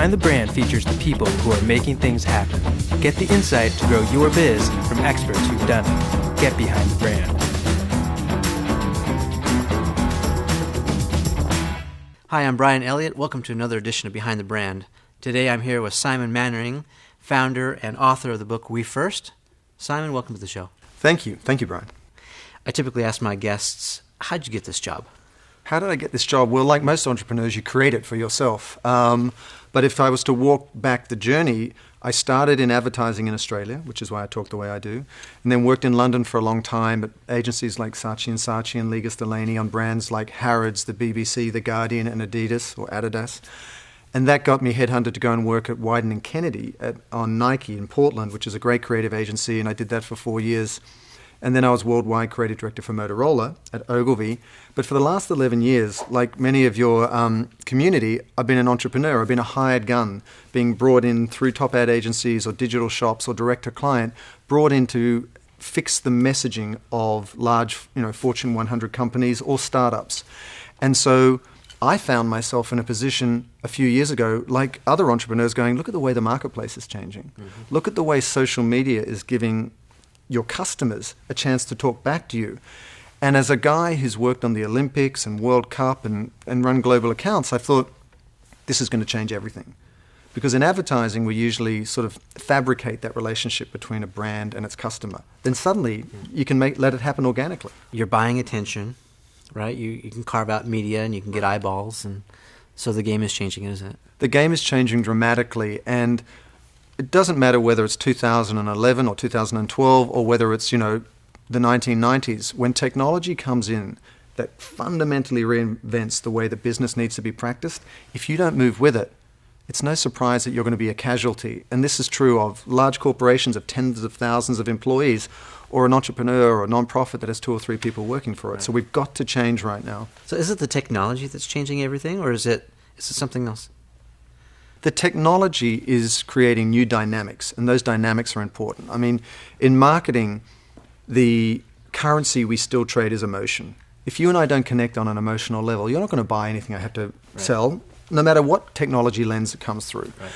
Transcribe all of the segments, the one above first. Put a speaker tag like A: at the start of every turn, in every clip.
A: Behind the Brand features the people who are making things happen. Get the insight to grow your biz from experts who've done it. Get behind the brand.
B: Hi, I'm Brian Elliott. Welcome to another edition of Behind the Brand. Today I'm here with Simon Mainwaring, founder and author of the book We First. Simon, welcome to the show.
C: Thank you. Thank you, Brian.
B: I typically ask my guests, how'd you get this job?
C: How did I get this job? Well, like most entrepreneurs, you create it for yourself. But if I was to walk back the journey, I started in advertising in Australia, which is why I talk the way I do, and then worked in London for a long time at agencies like Saatchi & Saatchi and Ligas Delaney on brands like Harrods, the BBC, The Guardian, and Adidas or Adidas. And that got me headhunted to go and work at Wieden & Kennedy on Nike in Portland, which is a great creative agency, and I did that for 4 years. And then I was worldwide creative director for Motorola at Ogilvy. But for the last 11 years, like many of your community, I've been an entrepreneur. I've been a hired gun, being brought in through top ad agencies or digital shops or direct to client, brought in to fix the messaging of large, Fortune 100 companies or startups. And so I found myself in a position a few years ago, like other entrepreneurs, going, look at the way the marketplace is changing. Mm-hmm. Look at the way social media is giving your customers a chance to talk back to you. And as a guy who's worked on the Olympics and World Cup and run global accounts, I thought this is going to change everything. Because in advertising, we usually sort of fabricate that relationship between a brand and its customer. Then suddenly, you can let it happen organically.
B: You're buying attention, right? You can carve out media and you can get eyeballs. And so the game is changing, isn't it? The
C: game is changing dramatically. And it doesn't matter whether it's 2011 or 2012 or whether it's, the 1990s. When technology comes in that fundamentally reinvents the way that business needs to be practiced, if you don't move with it, it's no surprise that you're going to be a casualty. And this is true of large corporations of tens of thousands of employees or an entrepreneur or a non-profit that has 2 or 3 people working for it. Right. So we've got to change right now.
B: So is it the technology that's changing everything, or is it something else?
C: The technology is creating new dynamics, and those dynamics are important. I mean, in marketing, the currency we still trade is emotion. If you and I don't connect on an emotional level, you're not going to buy anything I have to sell, no matter what technology lens it comes through. Right.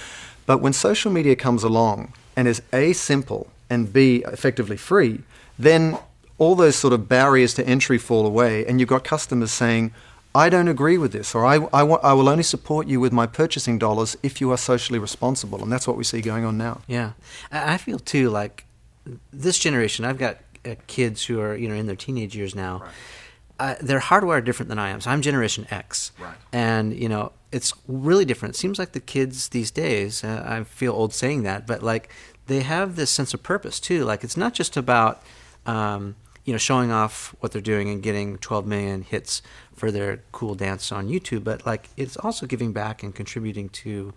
C: But when social media comes along and is A, simple, and B, effectively free, then all those sort of barriers to entry fall away, and you've got customers saying, I don't agree with this, or I will only support you with my purchasing dollars if you are socially responsible. And that's what we see going on now.
B: Yeah. I feel, too, like this generation, I've got kids who are, in their teenage years now. Right. They're hardwired different than I am. So I'm Generation X. Right. And, it's really different. It seems like the kids these days, I feel old saying that, but like they have this sense of purpose, too. Like it's not just about showing off what they're doing and getting 12 million hits for their cool dance on YouTube, but like it's also giving back and contributing to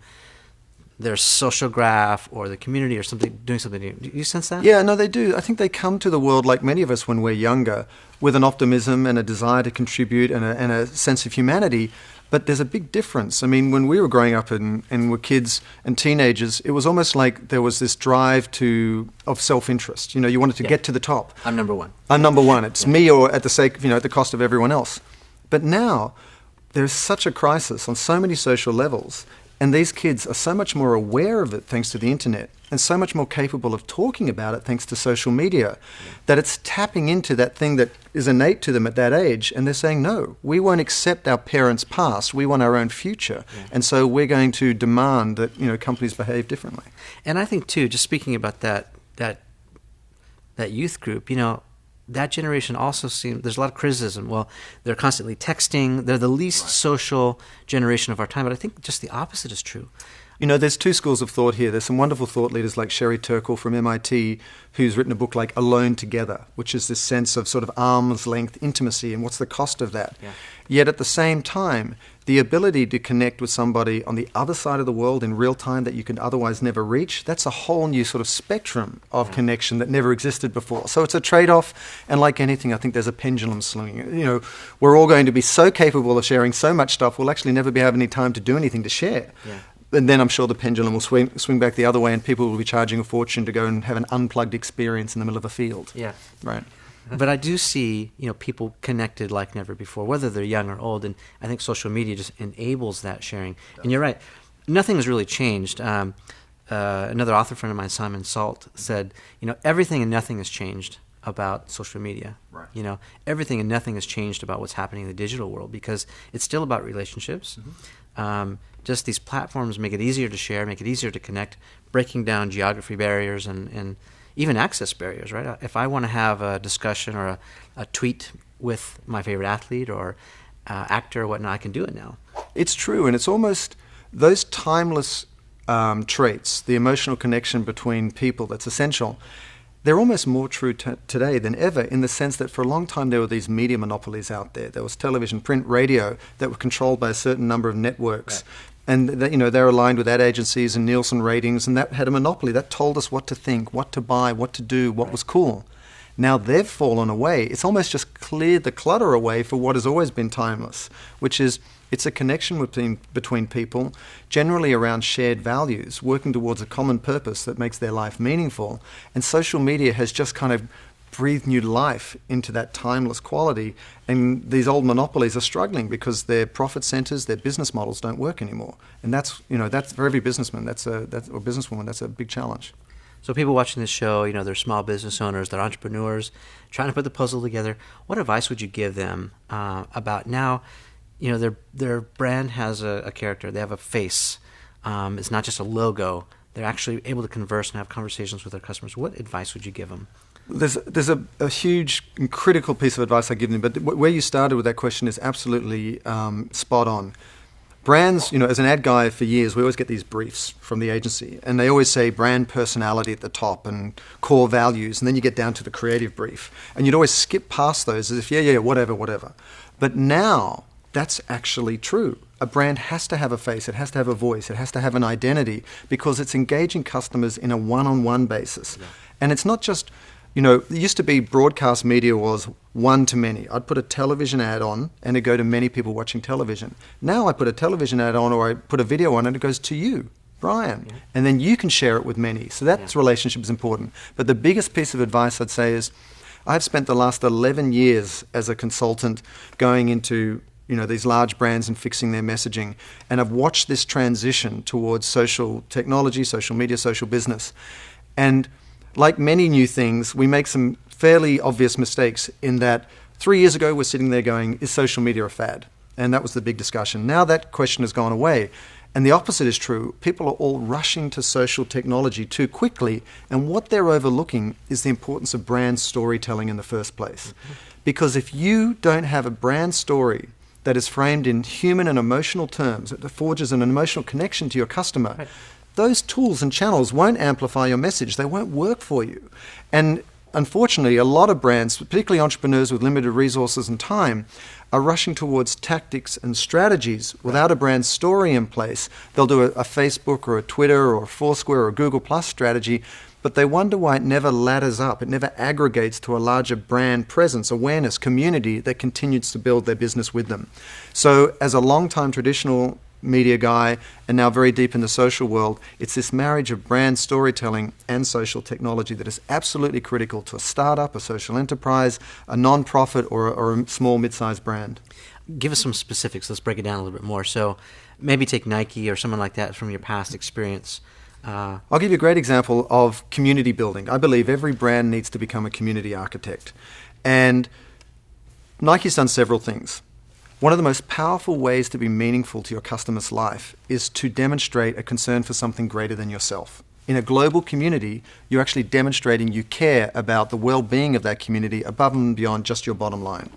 B: their social graph or the community or something, doing something new. Do you sense that?
C: Yeah, no, they do. I think they come to the world, like many of us when we're younger, with an optimism and a desire to contribute and a sense of humanity. But there's a big difference. I mean, when we were growing up and were kids and teenagers, it was almost like there was this drive of self-interest. You wanted to get to the top.
B: I'm number one.
C: I'm number one. It's me or at the cost of everyone else. But now there's such a crisis on so many social levels, and these kids are so much more aware of it thanks to the internet and so much more capable of talking about it thanks to social media, that it's tapping into that thing that is innate to them at that age, and they're saying, no, we won't accept our parents' past, we want our own future. Yeah. And so we're going to demand that companies behave differently.
B: And I think, too, just speaking about that youth group, that generation also seems, there's a lot of criticism. Well, they're constantly texting. They're the least social generation of our time. But I think just the opposite is true.
C: There's 2 schools of thought here. There's some wonderful thought leaders like Sherry Turkle from MIT, who's written a book like Alone Together, which is this sense of sort of arm's length intimacy and what's the cost of that. Yeah. Yet at the same time, the ability to connect with somebody on the other side of the world in real time that you could otherwise never reach, that's a whole new sort of spectrum of connection that never existed before. So it's a trade-off, and like anything, I think there's a pendulum swinging. We're all going to be so capable of sharing so much stuff, we'll actually never be having any time to do anything to share. Yeah. And then I'm sure the pendulum will swing back the other way, and people will be charging a fortune to go and have an unplugged experience in the middle of a field.
B: Yeah.
C: Right.
B: But I do see, people connected like never before, whether they're young or old, and I think social media just enables that sharing. And you're right. nothing has really changed. Another author friend of mine, Simon Salt, said, everything and nothing has changed about social media.
D: Right.
B: Everything and nothing has changed about what's happening in the digital world because it's still about relationships. Just these platforms make it easier to share, make it easier to connect, breaking down geography barriers and even access barriers, right? If I want to have a discussion or a tweet with my favorite athlete or actor or whatnot, I can do it now.
C: It's true, and it's almost those timeless traits, the emotional connection between people that's essential. They're almost more true today than ever in the sense that for a long time there were these media monopolies out there. There was television, print, radio that were controlled by a certain number of networks. Right. And they're aligned with ad agencies and Nielsen ratings, and that had a monopoly. That told us what to think, what to buy, what to do, what was cool. Now they've fallen away. It's almost just cleared the clutter away for what has always been timeless, which is it's a connection between people, generally around shared values, working towards a common purpose that makes their life meaningful. And social media has just kind of breathed new life into that timeless quality. And these old monopolies are struggling because their profit centers, their business models don't work anymore. And that's for every businessman, or businesswoman, that's a big challenge.
B: So people watching this show, they're small business owners, they're entrepreneurs, trying to put the puzzle together. What advice would you give them about now? Their brand has a character. They have a face. It's not just a logo. They're actually able to converse and have conversations with their customers. What advice would you give them?
C: There's a huge and critical piece of advice I give them, but where you started with that question is absolutely spot on. Brands, as an ad guy for years, we always get these briefs from the agency, and they always say brand personality at the top and core values, and then you get down to the creative brief. And you'd always skip past those as if, whatever. But now, that's actually true. A brand has to have a face, it has to have a voice, it has to have an identity, because it's engaging customers in a one-on-one basis. Yeah. And it's not just... it used to be broadcast media was one to many. I'd put a television ad on and it'd go to many people watching television. Now I put a television ad on or I put a video on and it goes to you, Brian. Yeah. And then you can share it with many. So that relationship is important. But the biggest piece of advice I'd say is I've spent the last 11 years as a consultant going into these large brands and fixing their messaging. And I've watched this transition towards social technology, social media, social business. And like many new things, we make some fairly obvious mistakes in that 3 years ago we're sitting there going, is social media a fad? And that was the big discussion. Now that question has gone away. And the opposite is true. People are all rushing to social technology too quickly. And what they're overlooking is the importance of brand storytelling in the first place. Mm-hmm. Because if you don't have a brand story that is framed in human and emotional terms, that forges an emotional connection to your customer, right, those tools and channels won't amplify your message. They won't work for you. And unfortunately, a lot of brands, particularly entrepreneurs with limited resources and time, are rushing towards tactics and strategies without a brand story in place. They'll do a Facebook or a Twitter or a Foursquare or a Google Plus strategy, but they wonder why it never ladders up. It never aggregates to a larger brand presence, awareness, community that continues to build their business with them. So as a long-time traditional media guy and now very deep in the social world, it's this marriage of brand storytelling and social technology that is absolutely critical to a startup, a social enterprise, a non-profit, or a small mid-sized brand.
B: Give us some specifics. Let's break it down a little bit more. So maybe take Nike or someone like that from your past experience.
C: I'll give you a great example of community building. I believe every brand needs to become a community architect. And Nike's done several things. One of the most powerful ways to be meaningful to your customer's life is to demonstrate a concern for something greater than yourself. In a global community, you're actually demonstrating you care about the well-being of that community above and beyond just your bottom line.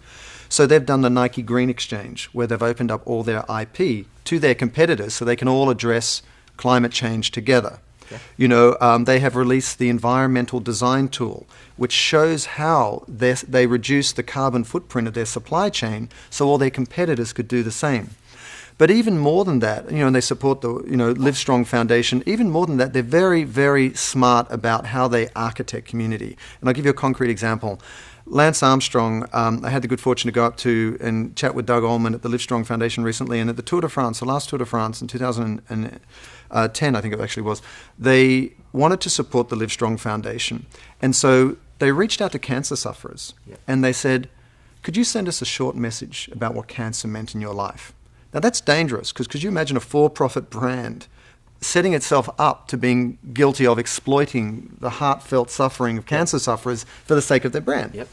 C: So they've done the Nike Green Exchange, where they've opened up all their IP to their competitors so they can all address climate change together. Okay. They have released the environmental design tool, which shows how they reduce the carbon footprint of their supply chain so all their competitors could do the same. But even more than that, and they support the Livestrong Foundation, even more than that, they're very, very smart about how they architect community. And I'll give you a concrete example. Lance Armstrong, I had the good fortune to go up to and chat with Doug Ullman at the Livestrong Foundation recently, and at the Tour de France, the last Tour de France in 2010, I think it actually was, they wanted to support the Livestrong Foundation. And so they reached out to cancer sufferers, and they said, could you send us a short message about what cancer meant in your life? Now that's dangerous, because could you imagine a for-profit brand setting itself up to being guilty of exploiting the heartfelt suffering of cancer sufferers for the sake of their brand.
B: Yep.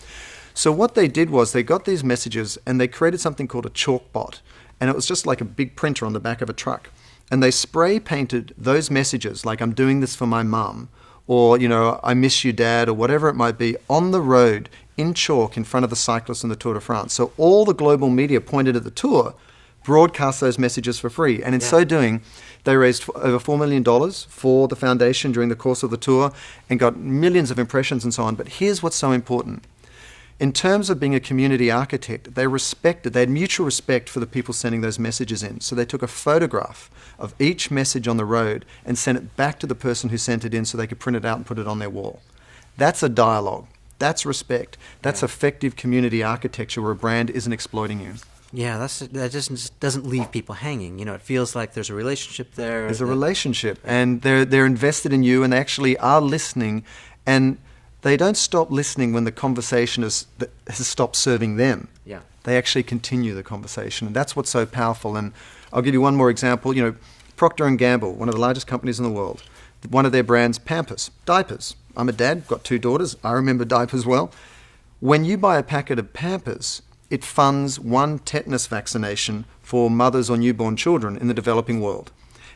C: So what they did was they got these messages and they created something called a chalk bot. And it was just like a big printer on the back of a truck. And they spray painted those messages, like I'm doing this for my mum, or, I miss you, Dad, or whatever it might be, on the road in chalk in front of the cyclists in the Tour de France. So all the global media pointed at the Tour broadcast those messages for free. And in so doing, they raised over $4 million for the foundation during the course of the tour and got millions of impressions and so on. But here's what's so important. In terms of being a community architect, they had mutual respect for the people sending those messages in. So they took a photograph of each message on the road and sent it back to the person who sent it in so they could print it out and put it on their wall. That's a dialogue. That's respect. That's effective community architecture where a brand isn't exploiting you.
B: Yeah, that just doesn't leave people hanging. It feels like there's a relationship there.
C: There's a relationship, and they're invested in you, and they actually are listening, and they don't stop listening when the conversation has stopped serving them.
B: Yeah.
C: They actually continue the conversation, and that's what's so powerful. And I'll give you one more example. Procter & Gamble, one of the largest companies in the world, one of their brands, Pampers, diapers. I'm a dad, got 2 daughters. I remember diapers well. When you buy a packet of Pampers, it funds 1 tetanus vaccination for mothers or newborn children in the developing world.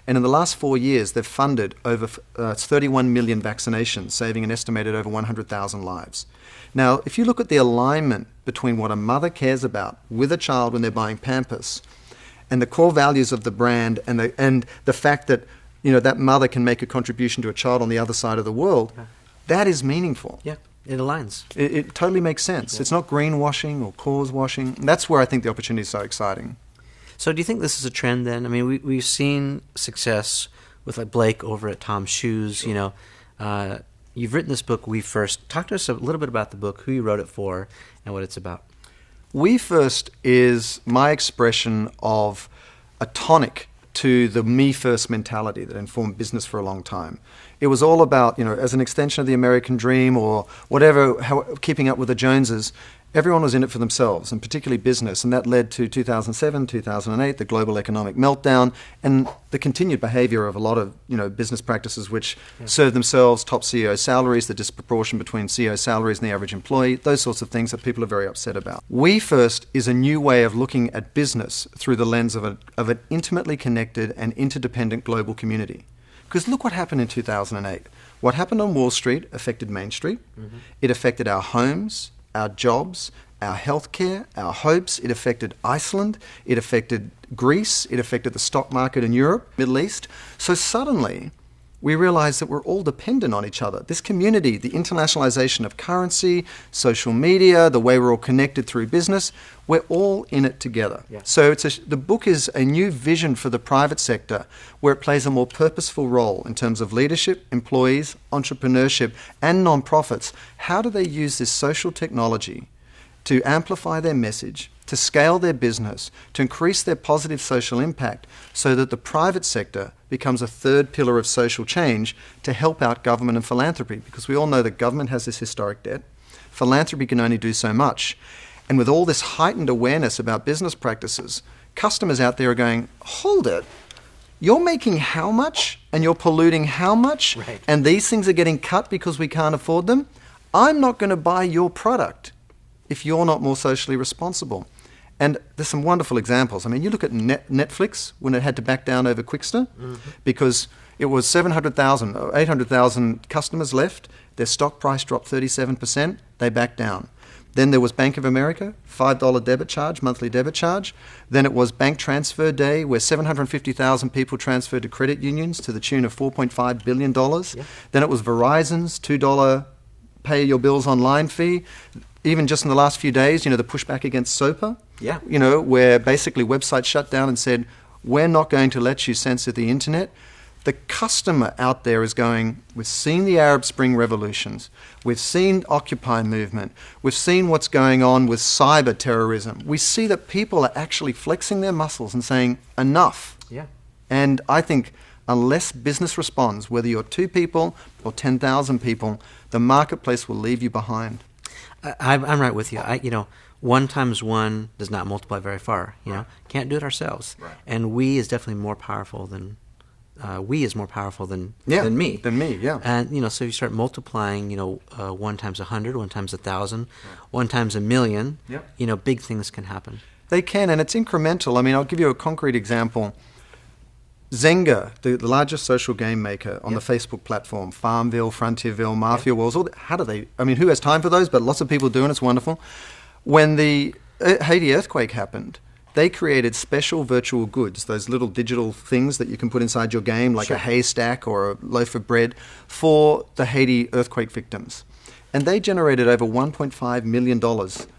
C: And in the last 4 years, they've funded over 31 million vaccinations, saving an estimated over 100,000 lives. Now, if you look at the alignment between what a mother cares about with a child when they're buying Pampers and the core values of the brand and the fact that that mother can make a contribution to a child on the other side of the world, that is meaningful.
B: Yeah. It aligns.
C: It totally makes sense. Yeah. It's not greenwashing or cause washing. That's where I think the opportunity is so exciting. So
B: do you think this is a trend then? I mean, we've seen success with like Blake over at Tom's Shoes. Sure. You've written this book, We First. Talk to us a little bit about the book, who you wrote it for, and what it's about.
C: We First is my expression of a tonic to the me first mentality that informed business for a long time. It was all about, as an extension of the American dream or whatever, keeping up with the Joneses, everyone was in it for themselves, and particularly business. And that led to 2007, 2008, the global economic meltdown, and the continued behavior of a lot of, business practices which serve themselves, top CEO salaries, the disproportion between CEO salaries and the average employee, those sorts of things that people are very upset about. We First is a new way of looking at business through the lens of an intimately connected and interdependent global community. Because look what happened in 2008. What happened on Wall Street affected Main Street. Mm-hmm. It affected our homes, our jobs, our healthcare, our hopes. It affected Iceland. It affected Greece. It affected the stock market in Europe, Middle East. So suddenly, we realized that we're all dependent on each other. This community, the internationalization of currency, social media, the way we're all connected through business, we're all in it together. Yeah. So the book is a new vision for the private sector where it plays a more purposeful role in terms of leadership, employees, entrepreneurship, and nonprofits. How do they use this social technology to amplify their message, to scale their business, to increase their positive social impact so that the private sector becomes a third pillar of social change to help out government and philanthropy? Because we all know that government has this historic debt. Philanthropy can only do so much. And with all this heightened awareness about business practices, customers out there are going, hold it, you're making how much and you're polluting how much? Right. And these things are getting cut because we can't afford them? I'm not going to buy your product if you're not more socially responsible. And there's some wonderful examples. I mean, you look at Netflix when it had to back down over Quickster because it was 700,000 or 800,000 customers left. Their stock price dropped 37%. They backed down. Then there was Bank of America, $5 debit charge, monthly debit charge. Then it was Bank Transfer Day, where 750,000 people transferred to credit unions to the tune of $4.5 billion. Yeah. Then it was Verizon's $2 pay your bills online fee. Even just in the last few days, the pushback against SOPA, where basically websites shut down and said, we're not going to let you censor the internet. The customer out there is going, we've seen the Arab Spring revolutions, we've seen Occupy movement, we've seen what's going on with cyber terrorism. We see that people are actually flexing their muscles and saying, enough. Yeah. And I think unless business responds, whether you're 2 people or 10,000 people, the marketplace will leave you behind.
B: I'm right with you. 1 times 1 does not multiply very far. Can't do it ourselves. Right. And we is definitely more powerful than we is more powerful than me.
C: Than me, yeah.
B: And so you start multiplying, 1 times 100, 1 times 1,000, 1 times 1,000,000.
C: Yep.
B: Big things can happen.
C: They can, and it's incremental. I mean, I'll give you a concrete example. Zynga, the largest social game maker on the Facebook platform, Farmville, Frontierville, Mafia Wars, who has time for those? But lots of people do, and it's wonderful. When the Haiti earthquake happened, they created special virtual goods, those little digital things that you can put inside your game, like a haystack or a loaf of bread, for the Haiti earthquake victims. And they generated over $1.5 million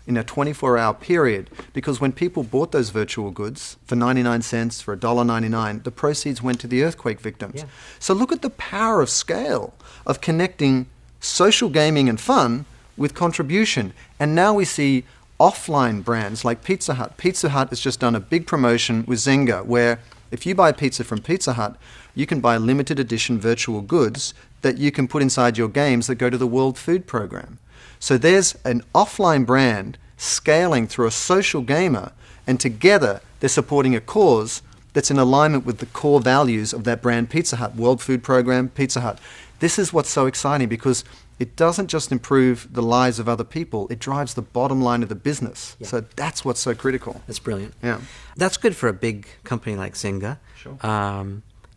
C: in a 24-hour period, because when people bought those virtual goods for 99 cents, for $1.99, the proceeds went to the earthquake victims. Yeah. So look at the power of scale of connecting social gaming and fun with contribution. And now we see offline brands like Pizza Hut. Pizza Hut has just done a big promotion with Zynga, where if you buy pizza from Pizza Hut, you can buy limited edition virtual goods that you can put inside your games that go to the World Food Program. So there's an offline brand scaling through a social gamer, and together they're supporting a cause that's in alignment with the core values of that brand, Pizza Hut, World Food Program, Pizza Hut. This is what's so exciting, because it doesn't just improve the lives of other people, it drives the bottom line of the business. Yeah. So that's what's so critical.
B: That's brilliant.
C: Yeah.
B: That's good for a big company like Zynga.
C: Sure.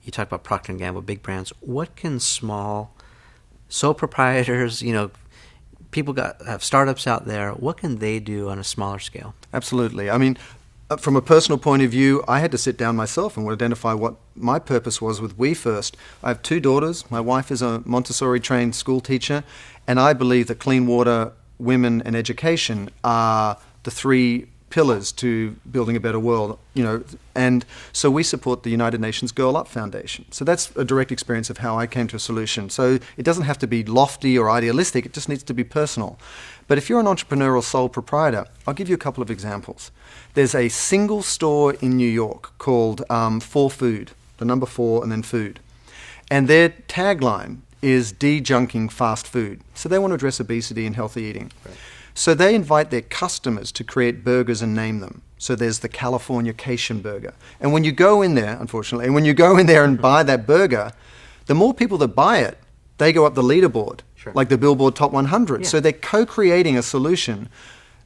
B: You talk about Procter & Gamble, big brands. What can small sole proprietors, people have startups out there, what can they do on a smaller scale?
C: Absolutely. I mean, from a personal point of view, I had to sit down myself and identify what my purpose was with We First. I have 2 daughters. My wife is a Montessori-trained school teacher, and I believe that clean water, women, and education are the 3 pillars to building a better world, and so we support the United Nations Girl Up Foundation. So that's a direct experience of how I came to a solution. So it doesn't have to be lofty or idealistic, it just needs to be personal. But if you're an entrepreneur or sole proprietor, I'll give you a couple of examples. There's a single store in New York called 4 Food, the number 4 and then food. And their tagline is de-junking fast food. So they want to address obesity and healthy eating. Right. So they invite their customers to create burgers and name them. So there's the Californication burger. And when you go in there, unfortunately, and buy that burger, the more people that buy it, they go up the leaderboard, like the Billboard Top 100. Yeah. So they're co-creating a solution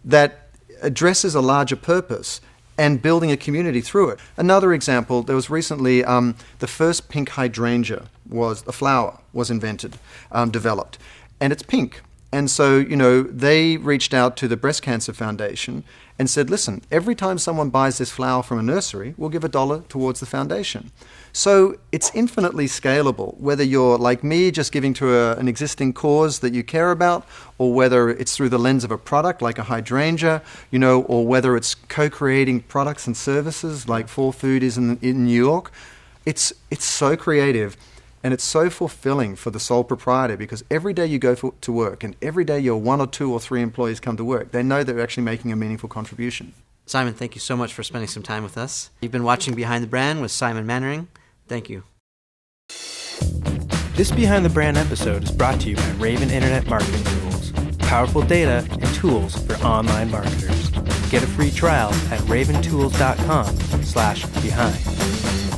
C: that addresses a larger purpose and building a community through it. Another example, there was recently the first pink hydrangea a flower was invented, developed, and it's pink. And so, they reached out to the Breast Cancer Foundation and said, listen, every time someone buys this flower from a nursery, we'll give $1 towards the foundation. So it's infinitely scalable, whether you're like me, just giving to an existing cause that you care about, or whether it's through the lens of a product like a hydrangea, or whether it's co-creating products and services like 4 Food is in New York. It's so creative. And it's so fulfilling for the sole proprietor, because every day you go to work and every day your 1 or 2 or 3 employees come to work, they know they're actually making a meaningful contribution.
B: Simon, thank you so much for spending some time with us. You've been watching Behind the Brand with Simon Mainwaring. Thank you.
A: This Behind the Brand episode is brought to you by Raven Internet Marketing Tools. Powerful data and tools for online marketers. Get a free trial at raventools.com/behind.